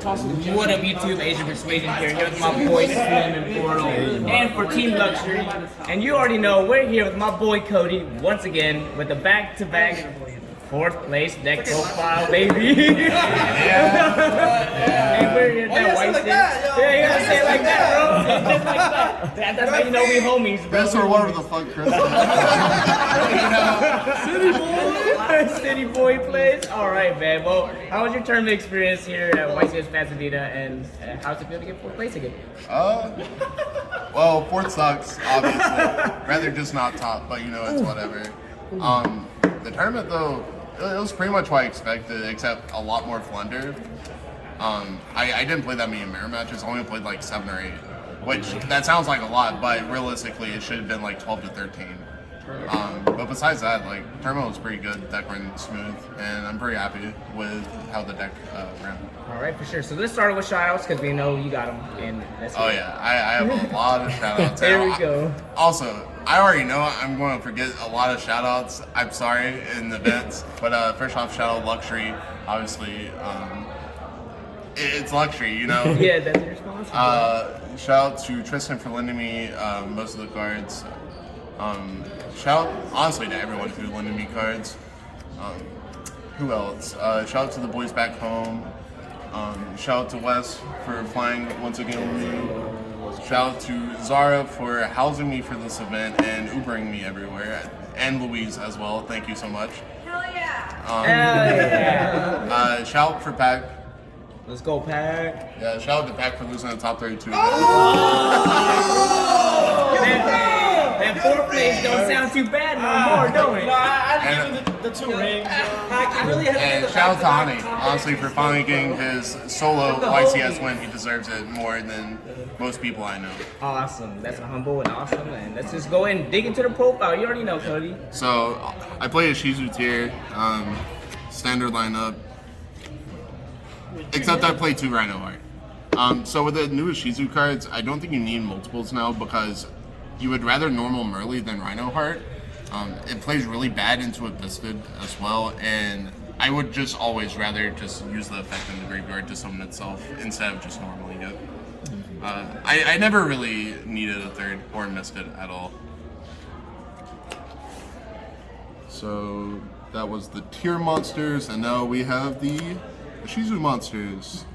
What up, YouTube? Asian Persuasion here with my boy Slim and Portal, and for Team Luxury. And you already know we're here with my boy Cody once again with the back-to-back 4th place deck profile, baby. And we're here at that YCS. Yeah, you gotta say it like that, bro. Just like that. That's how you know we homies, bro. That's or whatever the fuck Chris City boy plays. All right, man. Well, how was your tournament experience here at YCS Pasadena, and how's it feel to get 4th place again? Well, 4th sucks, obviously. Rather just not top, but you know, it's whatever. The tournament though, it was pretty much what I expected, except a lot more flunder. I didn't play that many mirror matches. I only played like 7 or 8, which that sounds like a lot, but realistically, it should have been like 12 to 13. But besides that, like, tournament was pretty good, deck ran smooth, and I'm pretty happy with how the deck ran. All right, for sure. So let's start with shoutouts because we know you got them, and that's oh yeah, I have a lot of shoutouts. There we go. Also, I already know I'm going to forget a lot of shoutouts. I'm sorry in advance, but first off, shout out Luxury. Obviously, it's Luxury, you know. Yeah, that's your sponsor. Shout out to Tristan for lending me most of the cards. Shout out, honestly, to everyone who lended me cards. Who else? Shout out to the boys back home. Shout out to Wes for flying once again with me. Shout out to Zara for housing me for this event and Ubering me everywhere. And Louise as well. Thank you so much. Hell yeah! Shout out for Pac. Let's go, Pac. Yeah, shout out to Pac for losing the top 32. That 4th place don't sound too bad no more, don't it? No, I give him the 2 rings. I really and shout out to Hani, honestly, for finally getting his solo YCS win. He deserves it more than most people I know. Awesome. That's humble and awesome. And let's just go ahead and dig into the profile. You already know, Cody. So, I play Ishizu tier, standard lineup, except I play 2 Rhino Heart. So with the new Ishizu cards, I don't think you need multiples now because you would rather normal Merly than Rhino Heart. It plays really bad into a Bisted as well, and I would just always rather just use the effect in the graveyard to summon itself instead of just normaling it. I never really needed a 3rd or missed it at all. So that was the tier monsters, and now we have the Ishizu monsters.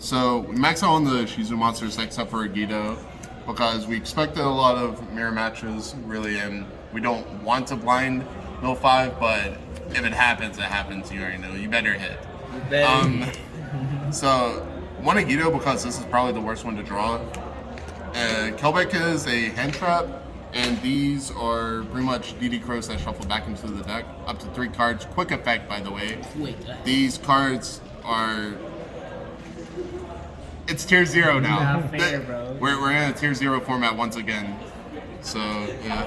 So we max out on the Ishizu monsters except for Agito because we expected a lot of mirror matches really, and we don't want to blind mill 5, but if it happens, it happens. You already know. You better hit. So one Agito because this is probably the worst one to draw. Kelbeck is a hand trap, and these are pretty much DD Crows that shuffle back into the deck. Up to 3 cards. Quick effect, by the way. These cards are... It's tier 0 now. Not fair, bro. We're in a tier 0 format once again. So, yeah.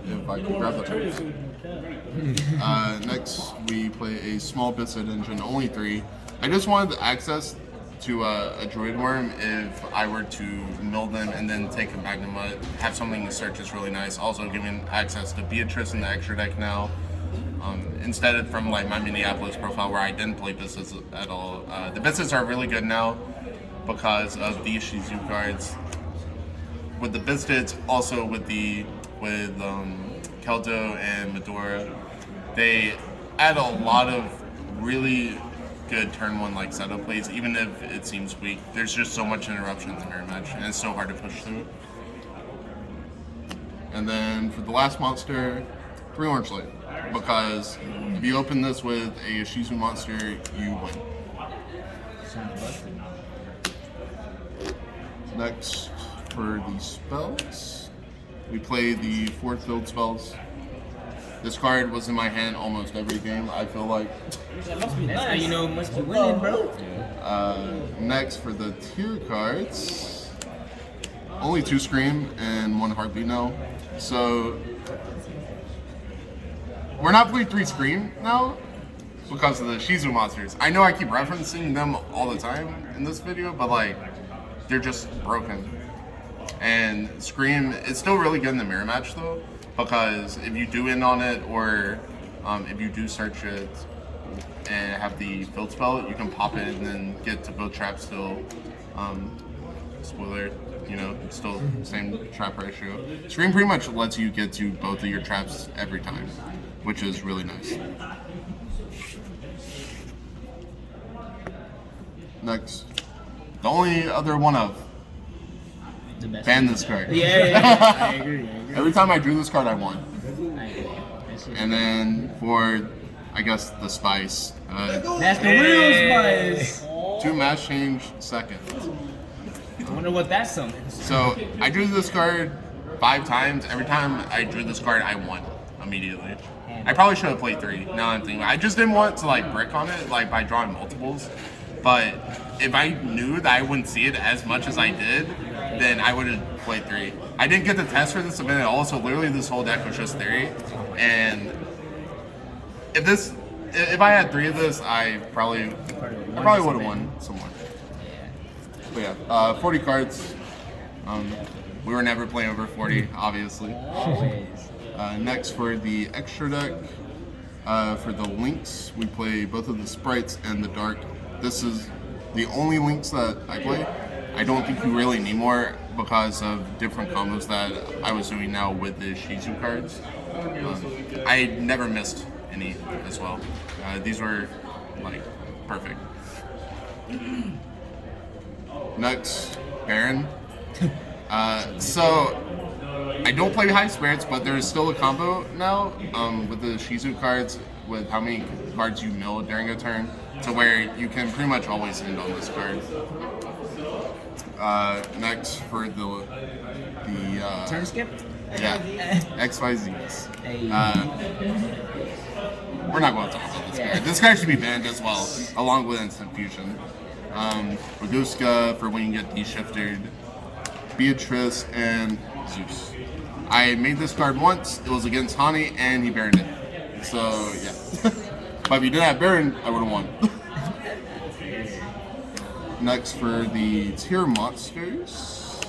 If I can grab the cards. Next, we play a small Bisset engine, only 3. I just wanted access to a Druid Worm if I were to mill them and then take a Magnum Mutt. Have something to search is really nice. Also giving access to Beatrice in the extra deck now. Instead of from like my Minneapolis profile where I didn't play Bistets at all. The Bistets are really good now because of the Ishizu cards. With the Bistets, also with Keldo and Medora, they add a lot of really good turn 1 like setup plays, even if it seems weak. There's just so much interruption in the mirror match, and it's so hard to push through. And then for the last monster, 3 Orange Light, because if you open this with a Ishizu monster, you win. Next, for the spells, we play the 4th build spells. This card was in my hand almost every game, I feel like. That's how you know it must be winning, bro. Next, for the tier cards, only 2 Scream and 1 Heartbeat now. So, we're not playing 3 Scream now because of the Ishizu monsters. I know I keep referencing them all the time in this video, but like, they're just broken. And Scream is still really good in the mirror match though, because if you do end on it, or if you do search it and have the field spell, you can pop it and then get to both traps still. Spoiler, you know, still same trap ratio. Screen pretty much lets you get to both of your traps every time, which is really nice. Next, the only other one of ban this card. Yeah, I agree. Every time I drew this card, I won. I agree. And then for, I guess, the spice, That's the real spice. 2 mass change second. I wonder what that summons. So I drew this card 5 times. Every time I drew this card, I won immediately. I probably should have played 3. Now I'm thinking, I just didn't want to like brick on it, like by drawing multiples. But if I knew that I wouldn't see it as much as I did, then I would have played 3. I didn't get the test for this event at all, so literally this whole deck was just theory. And if I had 3 of this, I probably would have won somewhere. But yeah, 40 cards. We were never playing over 40, obviously. Next for the extra deck, for the links, we play both of the sprites and the dark. This is the only links that I play. I don't think you really need more because of different combos that I was doing now with the Ishizu cards. I never missed any as well. These were like perfect. Next, Baron. So I don't play high spirits, but there is still a combo now with the Ishizu cards with how many cards you mill during a turn, to where you can pretty much always end on this card. Next for the Turn skip? yeah, XYZs. Hey. We're not going to talk about this card. This card should be banned as well, along with Instant Fusion. Raguska for when you get de-shifted, Beatrice, and Zeus. I made this card once, it was against Hani, and he baroned it. So, yeah. But if you didn't have Baron, I would have won. Next for the tier monsters.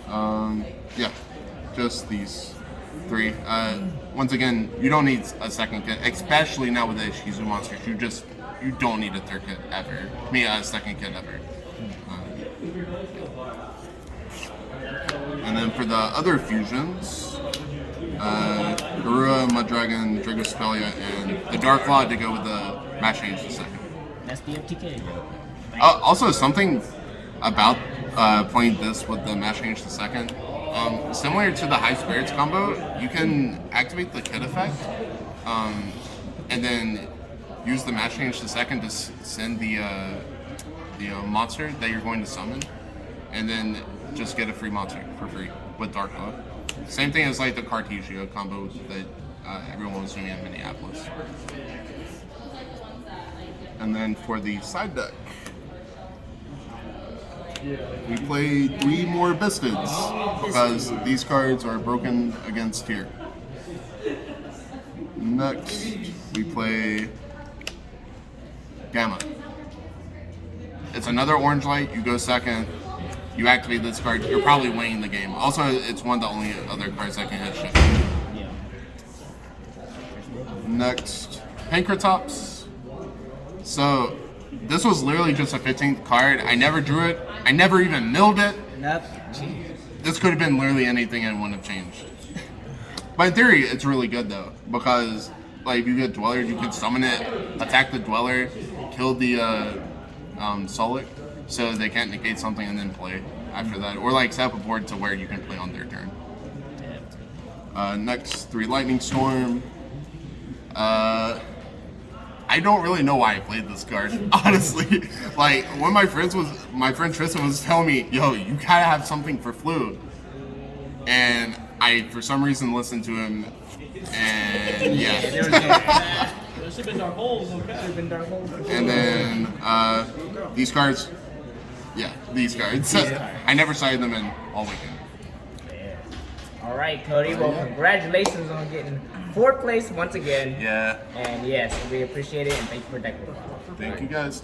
Yeah, just these 3. Once again, you don't need a second kit, especially now with the Ishizu monsters. You don't need a third kit ever. A second kit ever. And then for the other fusions, Garura, Muddragon, Dragospelia, and the Dark Claw to go with the Mash Change the second. That's the FTK. Also, something about playing this with the Mash Change the second, similar to the High Spirits combo, you can activate the kit effect, and then use the Mash Change the second to send the monster that you're going to summon, and then just get a free monster for free with Dark Claw. Same thing as like the Cartesia combo that everyone was doing in Minneapolis. And then for the side deck, we play 3 more Bystials because these cards are broken against tier. Next, we play Gamma. It's another orange light, you go second, you activate this card, you're probably winning the game. Also, it's one of the only other cards that can hit shit. Yeah. Next, Pankratops. So, this was literally just a 15th card. I never drew it. I never even milled it. Nope. This could have been literally anything and wouldn't have changed. But in theory, it's really good though, because like if you get Dweller, you can summon it, attack the Dweller, kill the Solic, so they can't negate something and then play after that. Or like set up a board to where you can play on their turn. Next, 3 Lightning Storm. I don't really know why I played this card, honestly. Like, one of my friend Tristan was telling me, yo, you gotta have something for Flu. And I, for some reason, listened to him, and yeah. There should have been dark holes, okay. And then, these cards, yeah, these cards. I never cited them in all weekend. All right, Cody. Well, congratulations on getting 4th place once again. Yeah. And yes, we appreciate it, and thank you for deck profile. Thank you guys.